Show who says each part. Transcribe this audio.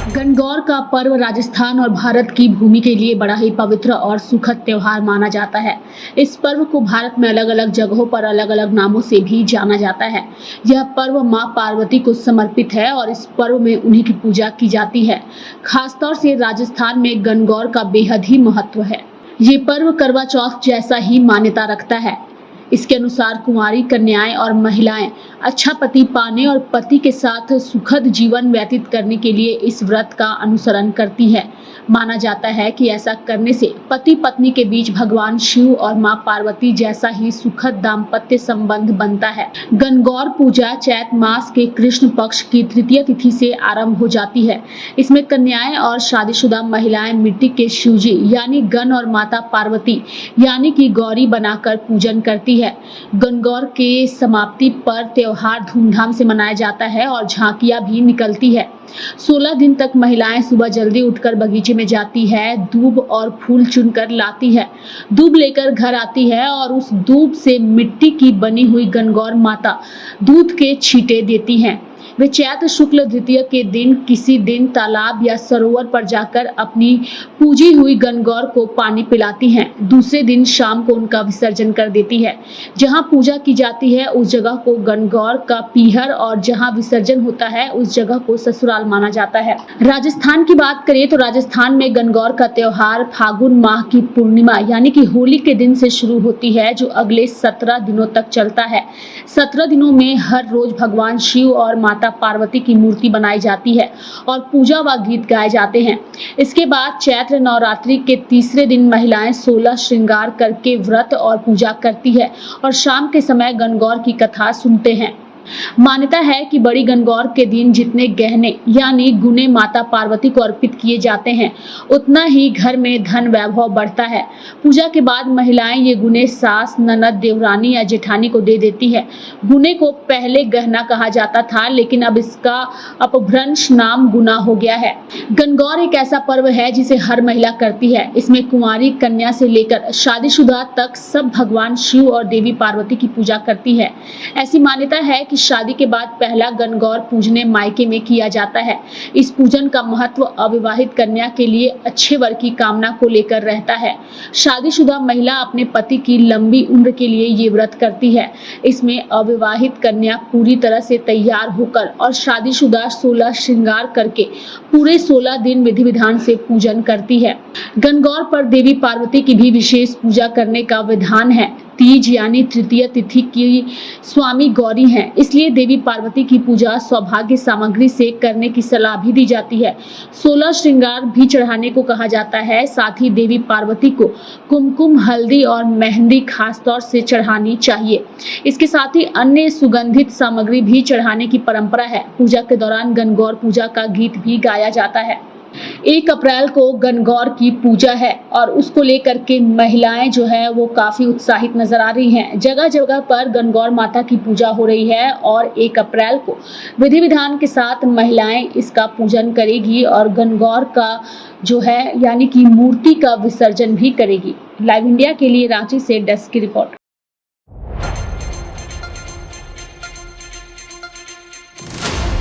Speaker 1: गणगौर का पर्व राजस्थान और भारत की भूमि के लिए बड़ा ही पवित्र और सुखद त्योहार माना जाता है। इस पर्व को भारत में अलग अलग जगहों पर अलग अलग नामों से भी जाना जाता है। यह पर्व मां पार्वती को समर्पित है और इस पर्व में उन्हीं की पूजा की जाती है। खासतौर से राजस्थान में गणगौर का बेहद ही महत्व है। ये पर्व करवा चौथ जैसा ही मान्यता रखता है। इसके अनुसार कुंवारी कन्याएं और महिलाएं अच्छा पति पाने और पति के साथ सुखद जीवन व्यतीत करने के लिए इस व्रत का अनुसरण करती है। माना जाता है कि ऐसा करने से पति पत्नी के बीच भगवान शिव और मां पार्वती जैसा ही सुखद दाम्पत्य संबंध बनता है। गणगौर पूजा चैत मास के कृष्ण पक्ष की तृतीय तिथि से आरंभ हो जाती है। इसमें कन्याएं और शादीशुदा महिलाएं मिट्टी के शिवजी यानी गण और माता पार्वती यानी कि गौरी बनाकर पूजन करती है। गणगौर के समाप्ति पर त्योहार धूमधाम से मनाया जाता है और झांकियां भी निकलती है। 16 दिन तक महिलाएं सुबह जल्दी उठकर बगीचे में जाती है, दूब और फूल चुनकर लाती है, दूब लेकर घर आती है और उस दूब से मिट्टी की बनी हुई गणगौर माता दूध के छींटे देती हैं। वे चैत्र शुक्ल द्वितीय के दिन किसी दिन तालाब या सरोवर पर जाकर अपनी पूजी हुई गणगौर को पानी पिलाती हैं। दूसरे दिन शाम को उनका विसर्जन कर देती है। जहां पूजा की जाती है उस जगह को गणगौर का पीहर और जहां विसर्जन होता है उस जगह को ससुराल माना जाता है। राजस्थान की बात करें तो राजस्थान में गणगौर का त्योहार फागुन माह की पूर्णिमा यानी कि होली के दिन से शुरू होती है, जो अगले 17 दिनों तक चलता है। 17 दिनों में हर रोज भगवान शिव और माता पार्वती की मूर्ति बनाई जाती है और पूजा व गीत गाए जाते हैं। इसके बाद चैत्र नवरात्रि के तीसरे दिन महिलाएं 16 श्रृंगार करके व्रत और पूजा करती है और शाम के समय गणगौर की कथा सुनते हैं। मान्यता है कि बड़ी गणगौर के दिन जितने गहने यानी गुने माता पार्वती को अर्पित किए जाते हैं उतना ही घर में धन वैभव बढ़ता है। पूजा के बाद महिलाएं ये गुने सास, ननद, देवरानी या जेठानी को दे देती है। गुने को पहले गहना कहा जाता था, लेकिन अब इसका अपभ्रंश नाम गुना हो गया है। गणगौर एक ऐसा पर्व है जिसे हर महिला करती है। इसमें कुंवारी कन्या से लेकर शादीशुदा तक सब भगवान शिव और देवी पार्वती की पूजा करती है। ऐसी मान्यता है कि शादी के बाद पहला गणगौर पूजने मायके में किया जाता है। इस पूजन का महत्व अविवाहित कन्या के लिए अच्छे वर की कामना को लेकर रहता है। शादीशुदा महिला अपने पति की लंबी उम्र के लिए ये व्रत करती है। इसमें अविवाहित कन्या पूरी तरह से तैयार होकर और शादीशुदा 16 श्रृंगार करके पूरे 16 दिन विधि विधान से पूजन करती है। गणगौर पर देवी पार्वती की भी विशेष पूजा करने का विधान है। तीज यानी तृतीय तिथि की स्वामी गौरी हैं, इसलिए देवी पार्वती की पूजा सौभाग्य सामग्री से करने की सलाह भी दी जाती है। 16 श्रृंगार भी चढ़ाने को कहा जाता है। साथ ही देवी पार्वती को कुमकुम, हल्दी और मेहंदी खास तौर से चढ़ानी चाहिए। इसके साथ ही अन्य सुगंधित सामग्री भी चढ़ाने की परंपरा है। पूजा के दौरान गणगौर पूजा का गीत भी गाया जाता है। 1 अप्रैल को गणगौर की पूजा है और उसको लेकर के महिलाएं जो है वो काफी उत्साहित नजर आ रही हैं। जगह जगह पर गणगौर माता की पूजा हो रही है और 1 अप्रैल को विधि विधान के साथ महिलाएं इसका पूजन करेगी और गणगौर का जो है यानी कि मूर्ति का विसर्जन भी करेगी। लाइव इंडिया के लिए रांची से डेस्क की रिपोर्ट।